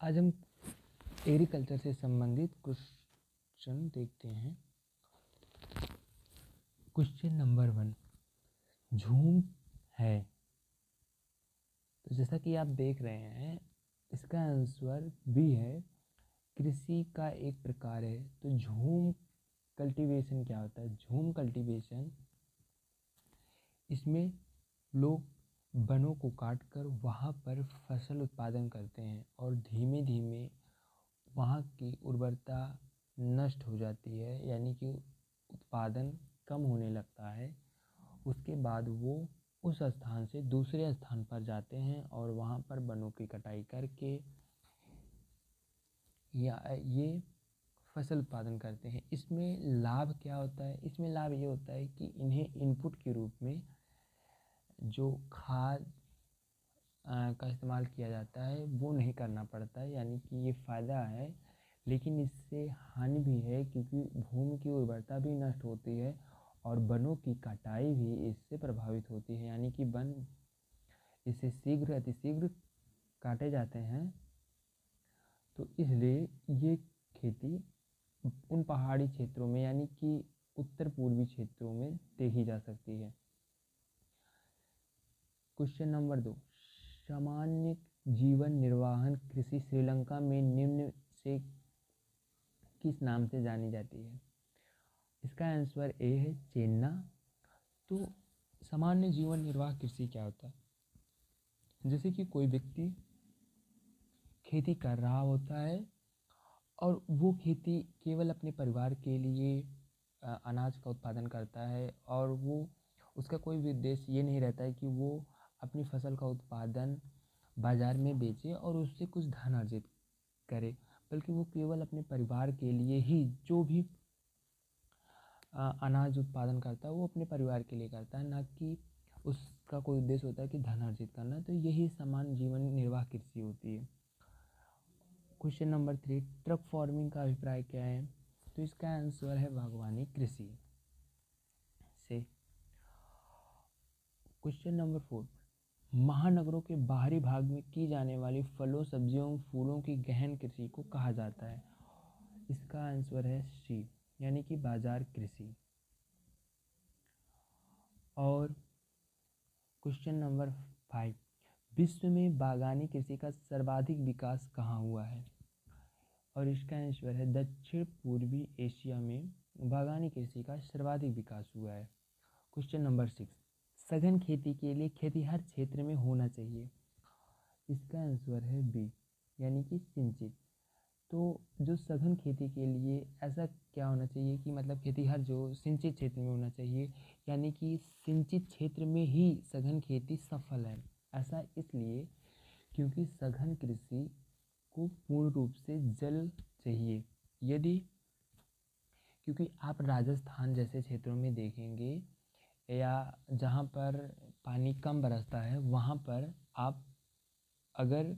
आज हम एग्रीकल्चर से संबंधित क्वेश्चन देखते हैं। क्वेश्चन नंबर 1, झूम है। तो जैसा कि आप देख रहे हैं, इसका आंसर बी है, कृषि का एक प्रकार है। तो झूम कल्टीवेशन क्या होता है? झूम कल्टीवेशन, इसमें लोग वनों को काटकर वहाँ पर फसल उत्पादन करते हैं और धीमे धीमे वहाँ की उर्वरता नष्ट हो जाती है, यानी कि उत्पादन कम होने लगता है। उसके बाद वो उस स्थान से दूसरे स्थान पर जाते हैं और वहाँ पर वनों की कटाई करके या ये फसल उत्पादन करते हैं। इसमें लाभ क्या होता है? इसमें लाभ ये होता है कि इन्हें इनपुट के रूप में जो खाद का इस्तेमाल किया जाता है वो नहीं करना पड़ता है, यानी कि ये फ़ायदा है। लेकिन इससे हानि भी है, क्योंकि भूमि की उर्वरता भी नष्ट होती है और वनों की कटाई भी इससे प्रभावित होती है, यानी कि वन इससे अतिशीघ्र काटे जाते हैं। तो इसलिए ये खेती उन पहाड़ी क्षेत्रों में, यानी कि उत्तर पूर्वी क्षेत्रों में देखी जा सकती है। क्वेश्चन नंबर 2, सामान्य जीवन निर्वाहन कृषि श्रीलंका में निम्न से किस नाम से जानी जाती है? इसका आंसर ए है, चेन्ना। तो सामान्य जीवन निर्वाह कृषि क्या होता है? जैसे कि कोई व्यक्ति खेती कर रहा होता है और वो खेती केवल अपने परिवार के लिए अनाज का उत्पादन करता है, और वो उसका कोई भी उद्देश्य ये नहीं रहता है कि वो अपनी फसल का उत्पादन बाज़ार में बेचे और उससे कुछ धन अर्जित करे, बल्कि वो केवल अपने परिवार के लिए ही जो भी अनाज उत्पादन करता है वो अपने परिवार के लिए करता है, ना कि उसका कोई उद्देश्य होता है कि धन अर्जित करना। तो यही सामान्य जीवन निर्वाह कृषि होती है। क्वेश्चन नंबर 3, ट्रक फार्मिंग का अभिप्राय क्या है? तो इसका आंसर है बागवानी कृषि से। क्वेश्चन नंबर 4, महानगरों के बाहरी भाग में की जाने वाली फलों, सब्जियों और फूलों की गहन कृषि को कहा जाता है? इसका आंसर है सी, यानी कि बाजार कृषि। और क्वेश्चन नंबर 5, विश्व में बागवानी कृषि का सर्वाधिक विकास कहाँ हुआ है? और इसका आंसर है दक्षिण पूर्वी एशिया में बागवानी कृषि का सर्वाधिक विकास हुआ है। क्वेश्चन नंबर 6, सघन खेती के लिए खेती हर क्षेत्र में होना चाहिए? इसका आंसर है बी, यानी कि सिंचित। तो जो सघन खेती के लिए ऐसा क्या होना चाहिए कि मतलब खेती हर जो सिंचित क्षेत्र में होना चाहिए, यानी कि सिंचित क्षेत्र में ही सघन खेती सफल है। ऐसा इसलिए क्योंकि सघन कृषि को पूर्ण रूप से जल चाहिए। यदि क्योंकि आप राजस्थान जैसे क्षेत्रों में देखेंगे या जहाँ पर पानी कम बरसता है, वहाँ पर आप अगर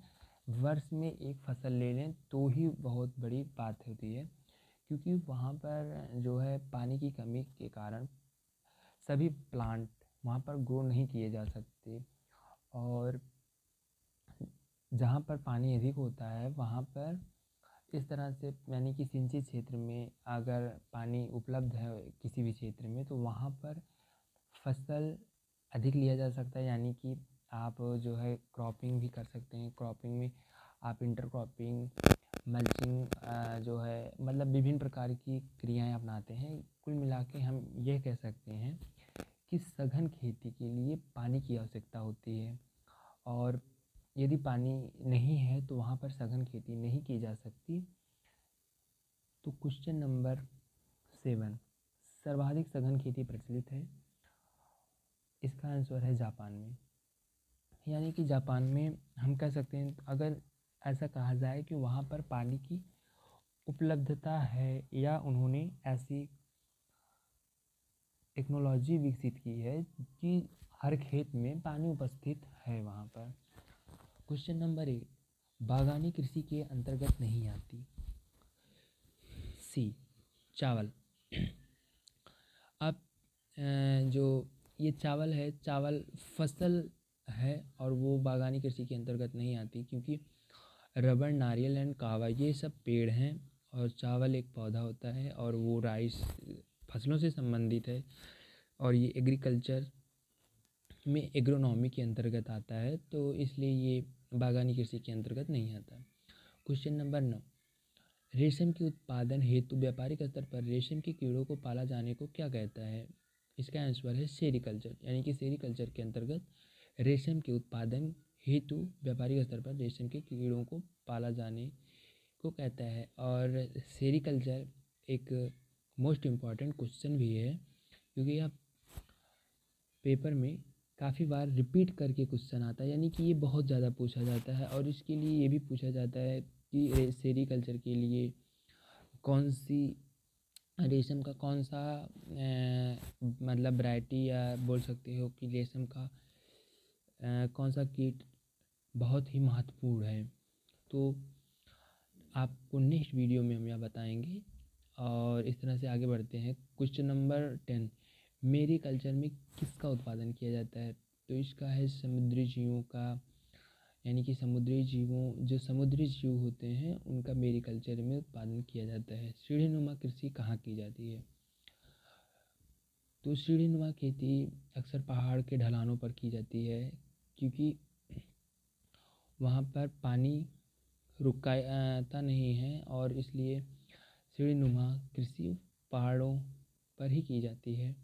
वर्ष में एक फसल ले लें तो ही बहुत बड़ी बात होती है, क्योंकि वहाँ पर जो है पानी की कमी के कारण सभी प्लांट वहाँ पर ग्रो नहीं किए जा सकते, और जहाँ पर पानी अधिक होता है वहाँ पर इस तरह से, यानी कि सिंचित क्षेत्र में अगर पानी उपलब्ध है किसी भी क्षेत्र में, तो वहाँ पर फसल अधिक लिया जा सकता है, यानी कि आप जो है क्रॉपिंग भी कर सकते हैं। क्रॉपिंग में आप इंटर क्रॉपिंग, मल्चिंग जो है मतलब विभिन्न प्रकार की क्रियाएं अपनाते हैं। कुल मिला के हम यह कह सकते हैं कि सघन खेती के लिए पानी की आवश्यकता होती है, और यदि पानी नहीं है तो वहाँ पर सघन खेती नहीं की जा सकती। तो क्वेश्चन नंबर 7, सर्वाधिक सघन खेती प्रचलित है? इसका आंसर है जापान में, यानी कि जापान में हम कह सकते हैं, अगर ऐसा कहा जाए कि वहाँ पर पानी की उपलब्धता है या उन्होंने ऐसी टेक्नोलॉजी विकसित की है कि हर खेत में पानी उपस्थित है वहाँ पर। क्वेश्चन नंबर 8, बागवानी कृषि के अंतर्गत नहीं आती? सी, चावल। अब जो ये चावल है, चावल फसल है और वो बागवानी कृषि के अंतर्गत नहीं आती, क्योंकि रबर, नारियल एंड कावा ये सब पेड़ हैं, और चावल एक पौधा होता है और वो राइस फसलों से संबंधित है, और ये एग्रीकल्चर में एग्रोनॉमी के अंतर्गत आता है, तो इसलिए ये बागानी कृषि के अंतर्गत नहीं आता। क्वेश्चन नंबर 9, रेशम के उत्पादन हेतु व्यापारिक स्तर पर रेशम के कीड़ों को पाला जाने को क्या कहता है? इसका आंसर है सेरीकल्चर, यानी कि सेरीकल्चर के अंतर्गत रेशम के उत्पादन हेतु व्यापारिक स्तर पर रेशम के कीड़ों को पाला जाने को कहता है। और सेरीकल्चर एक मोस्ट इम्पॉर्टेंट क्वेश्चन भी है, क्योंकि यह पेपर में काफ़ी बार रिपीट करके क्वेश्चन आता है, यानी कि ये बहुत ज़्यादा पूछा जाता है। और इसके लिए ये भी पूछा जाता है कि सेरीकल्चर के लिए कौन सी रेशम का कौन सा मतलब वैरायटी, या बोल सकते हो कि रेशम का कौन सा कीट बहुत ही महत्वपूर्ण है। तो आपको नेक्स्ट वीडियो में हम यह बताएंगे। और इस तरह से आगे बढ़ते हैं। क्वेश्चन नंबर 10, मेरी कल्चर में किसका उत्पादन किया जाता है? तो इसका है समुद्री जीवों का, यानी कि समुद्री जीवों जो समुद्री जीव होते हैं उनका मेरी कल्चर में उत्पादन किया जाता है। सीढ़ीनुमा कृषि कहाँ की जाती है? तो सीढ़ीनुमा खेती अक्सर पहाड़ के ढलानों पर की जाती है, क्योंकि वहाँ पर पानी रुकाता नहीं है, और इसलिए सीढ़ीनुमा कृषि पहाड़ों पर ही की जाती है।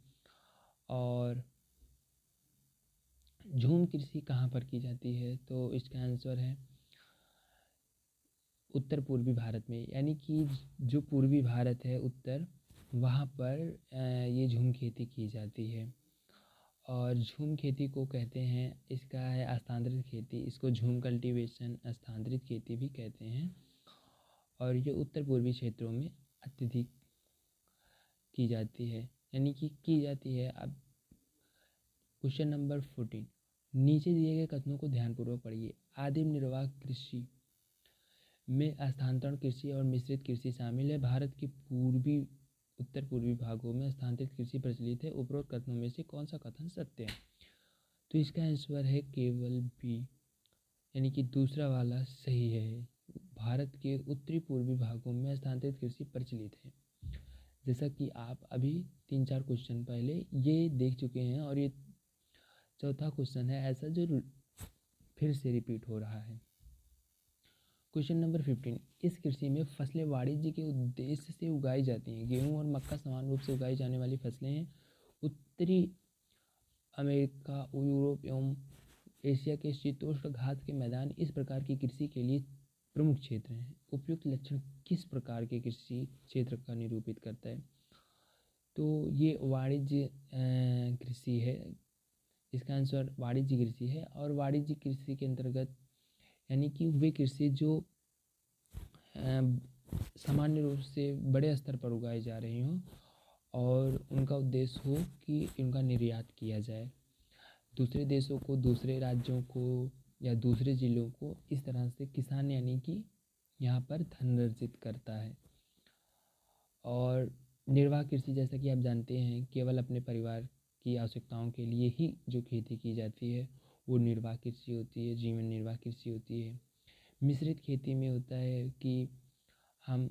और झूम कृषि कहाँ पर की जाती है? तो इसका आंसर है उत्तर पूर्वी भारत में, यानी कि जो पूर्वी भारत है उत्तर, वहाँ पर ये झूम खेती की जाती है। और झूम खेती को कहते हैं, इसका है स्थानांतरित खेती, इसको झूम कल्टीवेशन स्थानांतरित खेती भी कहते हैं। और ये उत्तर पूर्वी क्षेत्रों में अत्यधिक की जाती है, यानी कि की जाती है। अब क्वेश्चन नंबर 14, नीचे दिए गए कथनों को ध्यानपूर्वक पढ़िए। आदिम निर्वाह कृषि में स्थानांतरण कृषि और मिश्रित कृषि शामिल है। भारत के पूर्वी उत्तर पूर्वी भागों में स्थानांतरित कृषि प्रचलित है। उपरोक्त कथनों में से कौन सा कथन सत्य है? तो इसका आंसर है केवल बी, यानी कि दूसरा वाला सही है। भारत के उत्तरी पूर्वी भागों में स्थानांतरित कृषि प्रचलित है, जैसा कि आप अभी 3-4 क्वेश्चन पहले ये देख चुके हैं, और ये चौथा क्वेश्चन है ऐसा जो फिर से रिपीट हो रहा है। क्वेश्चन नंबर 15, इस कृषि में फसलें वाणिज्य के उद्देश्य से उगाई जाती हैं। गेहूं और मक्का समान रूप से उगाई जाने वाली फसलें हैं। उत्तरी अमेरिका, यूरोप एवं एशिया के शीतोष्ण घात के मैदान इस प्रकार की कृषि के लिए प्रमुख क्षेत्र हैं। उपयुक्त लक्षण किस प्रकार के कृषि क्षेत्र का निरूपित करता है? तो ये वाणिज्य कृषि है, इसका आंसर वाणिज्य कृषि है। और वाणिज्य कृषि के अंतर्गत यानी कि वे कृषि जो सामान्य रूप से बड़े स्तर पर उगाई जा रही हों, और उनका उद्देश्य हो कि इनका निर्यात किया जाए दूसरे देशों को, दूसरे राज्यों को, या दूसरे ज़िलों को। इस तरह से किसान यानी कि यहाँ पर धन अर्जित करता है। और निर्वाह कृषि, जैसा कि आप जानते हैं, केवल अपने परिवार की आवश्यकताओं के लिए ही जो खेती की जाती है वो निर्वाह कृषि होती है, जीवन निर्वाह कृषि होती है। मिश्रित खेती में होता है कि हम